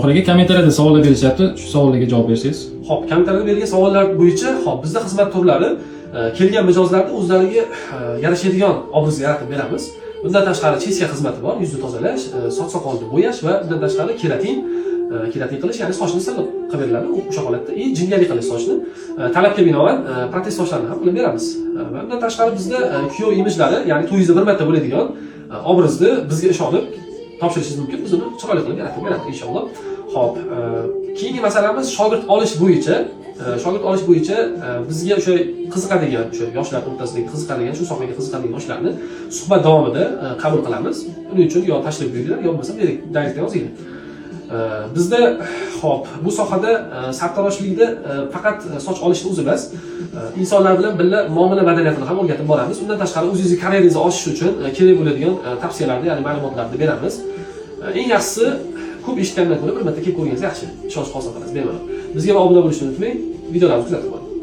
Oxiriga kommentariyada savollar berishyapti. Shu savollarga javob bersangiz. Xo'p, kommentariyada berilgan savollar bo'yicha, xo'p, bizda xizmat turlari kelgan mijozlarni o'zlariga yarashadigan obrazga yaratib beramiz. Bundan tashqari cheska xizmati bor, yuzni tozalash, soch soqolni bo'yash va bundan tashqari keratin qilish, ya'ni sochni silliq qilib beriladi. O'sha holatda jingali qilish sochni talabga binoan protez sochlarni ham qilib beramiz. Va bundan tashqari bizda kuyov imijlari, ya'ni to'yingizda bir marta bo'ladigan obrazni bizga ishonib topshirishingiz mumkin. Biz uni chiroyli qilib yaratib beramiz inshaalloh. Xo'p, keyingi masalamiz shogird olish bo'yicha. Shogird olish bo'yicha bizga o'sha qiziqadigan, o'sha yoshlar o'rtasidagi qiziqadigan, shu sohaga qiziqadigan yoshlarni suhbat davomida qabul qilamiz. Buning uchun yo tashrif buyuringlar, yo bo'lmasa direktdan yozinglar. Bizda xo'p, bu sohada sartaroshlikda faqat soch olishni o'zi emas, insonlar bilan birga muomala madaniyatini ham o'rgatib boramiz. Undan tashqari o'zingizning karyerangizni oshish uchun kerak bo'ladigan tavsiyalarni, ya'ni ma'lumotlarni beramiz. Eng yaxshisi ko'p eshitgandan ko'ra bir marta kelib ko'rganingiz yaxshi. Ishonch hosil qilasiz bemalol. Bizga obuna bo'lishni unutmang. Videolarni kuzatib boring.